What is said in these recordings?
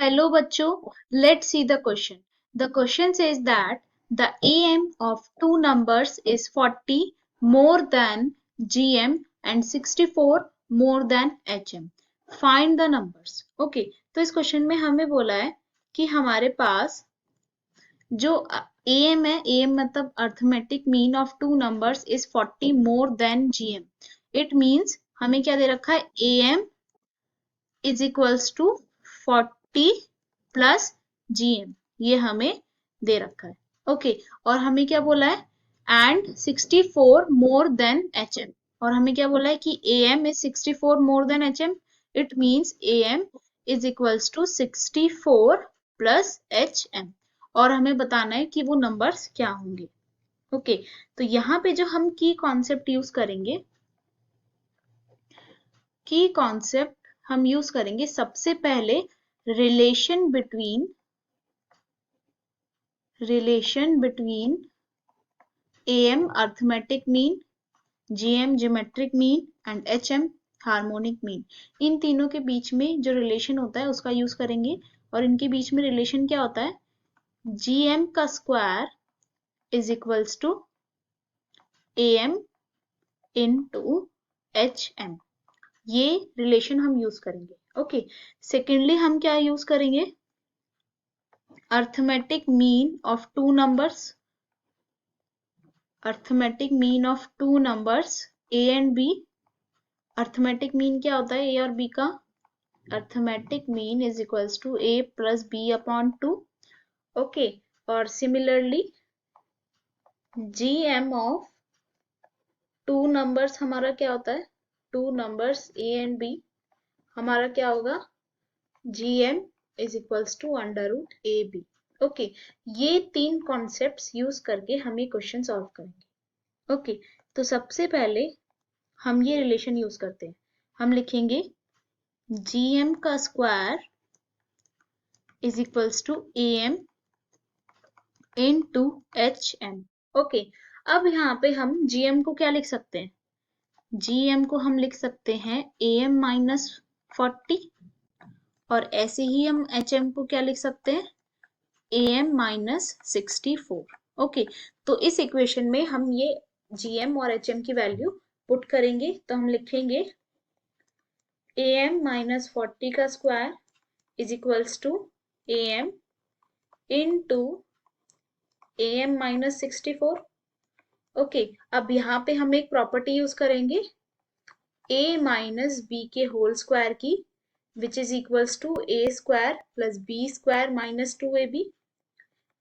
Hello बच्चों, let's see the question. The question says that the AM of two numbers is 40 more than GM and 64 more than HM. Find the numbers. Okay, तो इस question में हमें बोला है कि हमारे पास जो AM है, AM मतलब arithmetic mean of two numbers is 40 more than GM. It means हमें क्या दे रखा है, AM is equals to 40 plus GM, ये हमें दे रखा है. ओके, और हमें क्या बोला है, एंड 64 मोर देन HM, और हमें क्या बोला है कि AM is 64 more than HM. It means AM is equals to 64 plus HM, और हमें बताना है कि वो नंबर्स क्या होंगे. ओके, तो यहाँ पे जो हम की कॉन्सेप्ट यूज करेंगे, की कॉन्सेप्ट हम यूज करेंगे सबसे पहले relation between AM arithmetic mean, GM geometric mean and HM harmonic mean. इन तीनों के बीच में जो रिलेशन होता है उसका यूज करेंगे. और इनके बीच में रिलेशन क्या होता है, GM का square is equals to AM into HM. ये रिलेशन हम यूज करेंगे. ओके, सेकेंडली हम क्या यूज करेंगे, arithmetic mean of two numbers. Arithmetic mean of two numbers A and B. Arithmetic mean क्या होता है A और B का, arithmetic mean is equals to A plus B upon 2. Okay, और similarly GM of two numbers हमारा क्या होता है, two numbers A and B, हमारा क्या होगा, GM is equals to under root AB. Okay, ये तीन कॉन्सेप्ट्स यूज करके हम ये क्वेश्चन सॉल्व करेंगे. ओके, तो सबसे पहले हम ये रिलेशन यूज करते हैं. हम लिखेंगे GM का square is equals to AM into HM. Okay, अब यहाँ पे हम GM को क्या लिख सकते हैं, GM को हम लिख सकते हैं AM माइनस 40, और ऐसे ही हम HM को क्या लिख सकते हैं, AM माइनस 64. ओके, तो इस इक्वेशन में हम ये GM और HM की वैल्यू पुट करेंगे. तो हम लिखेंगे AM माइनस 40 का square is equals to AM into AM minus 64. Okay, अब यहाँ पे हम एक प्रॉपर्टी यूज करेंगे A माइनस B के होल स्क्वायर की, which is equals to A square plus B square minus 2AB.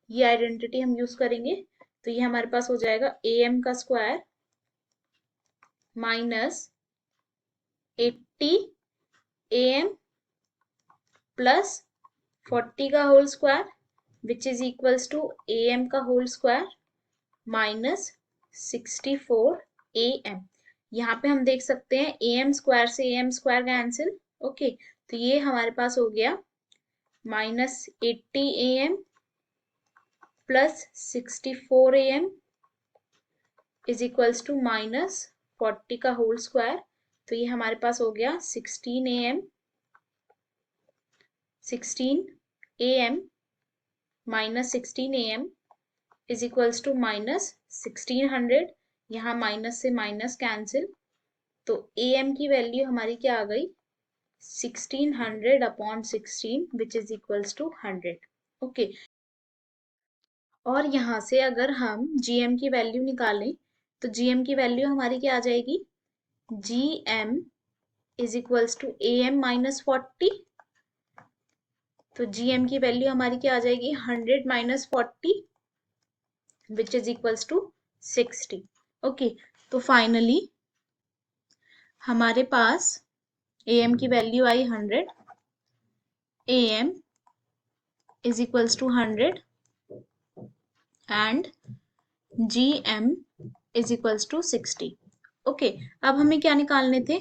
ये आइडेंटिटी हम यूज करेंगे. तो ये हमारे पास हो जाएगा AM का स्क्वायर माइनस 80 AM प्लस 40 का whole square which is equals to AM का होल स्क्वायर माइनस 64 AM. यहाँ पे हम देख सकते हैं AM स्क्वायर से AM स्क्वायर कैंसिल. ओके, तो ये हमारे पास हो गया minus 80 AM plus 64 AM is equals to minus 40 का होल स्क्वायर. तो ये हमारे पास हो गया 16 AM minus 16 AM is equals to minus 1600. यहाँ माइनस से माइनस कैंसिल, तो AM की वैल्यू हमारी क्या आ गई, 1600 upon 16 which is equals to 100. Okay, और यहाँ से अगर हम GM की वैल्यू निकालें तो GM की वैल्यू हमारी क्या आ जाएगी, GM is equals to AM minus 40. तो GM की वैल्यू हमारी क्या आ जाएगी, 100 minus 40 which is equals to 60. Okay, तो फाइनली हमारे पास AM की वैल्यू आई 100, AM is equals to 100 and GM is equals to 60. Okay, अब हमें क्या निकालने थे,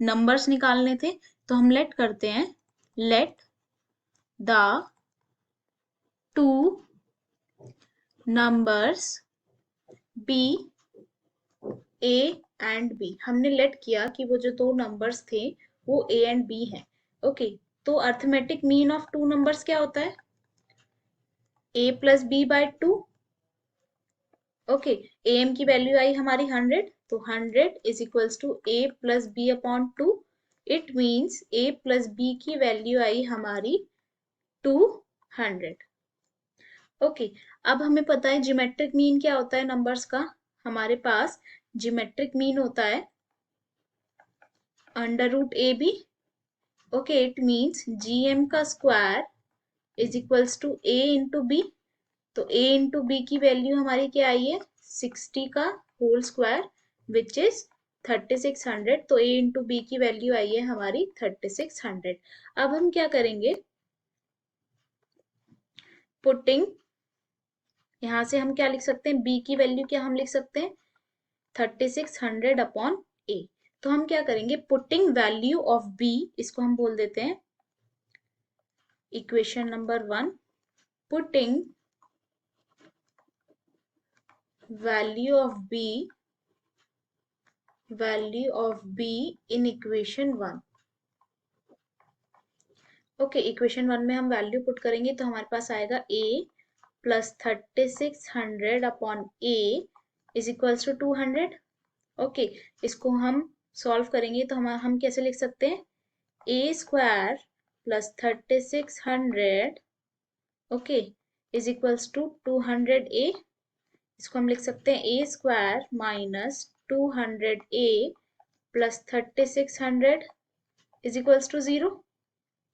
नंबर्स निकालने थे. तो हम लेट करते हैं, let the two numbers be A and B. हमने लेट किया कि वो जो दो नंबर्स थे वो A एंड B हैं. ओके, तो arithmetic mean of two numbers क्या होता है? a plus B by 2। Okay, am की वैल्यू आई हमारी 100, तो 100 is equals to a plus B upon 2। It means a plus b की वैल्यू आई हमारी 200। ओके, अब हमें पता है ज्योमेट्रिक मीन क्या होता है नंबर्स का। हमारे पास ज्योमेट्रिक मीन होता है under root a b. Okay, it means gm का square is equals to a into b. तो a इंटू बी की वैल्यू हमारी क्या आई है? 60 का होल स्क्वायर विच इज 3600। तो a इंटू बी की वैल्यू आई है हमारी 3600। अब हम क्या करेंगे? पुटिंग, यहां से हम क्या लिख सकते हैं? b की वैल्यू क्या हम लिख सकते हैं? 3600 अपॉन a। तो हम क्या करेंगे? पुटिंग वैल्यू ऑफ b, इसको हम बोल देते हैं equation number 1। Putting value of b in equation 1। Okay, equation 1 में हम वैल्यू पुट करेंगे तो हमारे पास आएगा a plus 3600 upon a is equals to 200। Okay, इसको हम सॉल्व करेंगे तो हम कैसे लिख सकते हैं? a square plus 3600 okay is equals to 200a। इसको हम लिख सकते हैं a square minus 200a plus 3600 is equals to 0।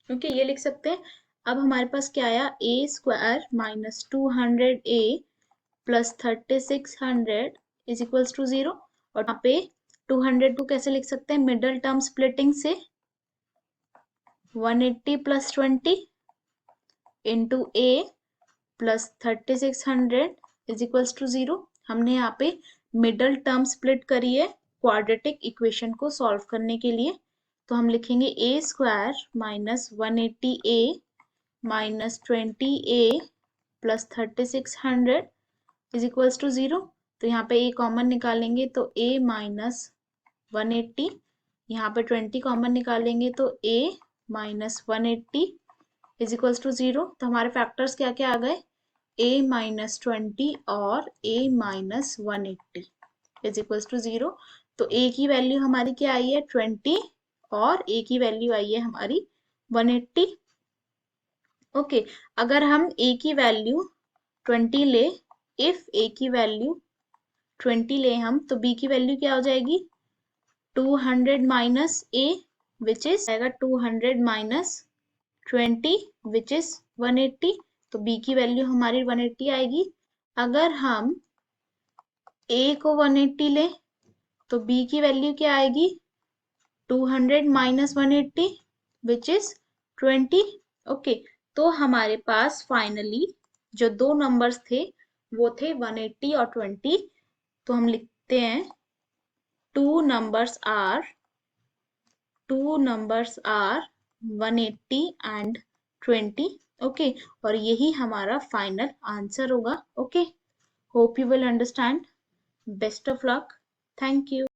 Okay, ये लिख सकते हैं। अब हमारे पास क्या आया? a square minus 200a plus 3600 is equals to 0। और यहाँ पे 200 को कैसे लिख सकते हैं? मिडल टर्म स्प्लिटिंग से 180 plus 20 into a plus 3600 is equals to 0। हमने यहाँ पे मिडल टर्म स्प्लिट करी है क्वाड्रेटिक इक्वेशन को सॉल्व करने के लिए। तो हम लिखेंगे a square minus 180a minus 20a plus 3600 is equals to 0। तो यहाँ पे a कॉमन निकालेंगे तो a माइनस 180, यहाँ पे 20 कॉमन निकालेंगे तो a minus 180 is equals to 0। तो हमारे फैक्टर्स क्या क्या आ गए? a माइनस 20 और a minus 180 is equals to 0। तो a की वैल्यू हमारी क्या आई है? 20 और a की वैल्यू आई है हमारी 180। ओके, अगर हम a की वैल्यू 20 ले, इफ a की वैल्यू 20 ले हम, तो b की वैल्यू क्या हो जाएगी? 200 माइनस a विच इज आएगा 200 माइनस 20 विच इज 180। तो b की वैल्यू हमारी 180 आएगी। अगर हम a को 180 ले तो b की वैल्यू क्या आएगी? 200 माइनस 180 विच इज 20। ओके, तो हमारे पास फाइनली जो दो नंबर्स थे वो थे 180 और 20। तो हम लिखते हैं two numbers are 180 and 20। Okay, और यही हमारा फाइनल आंसर होगा। Okay, hope you will understand. Best of luck. Thank you.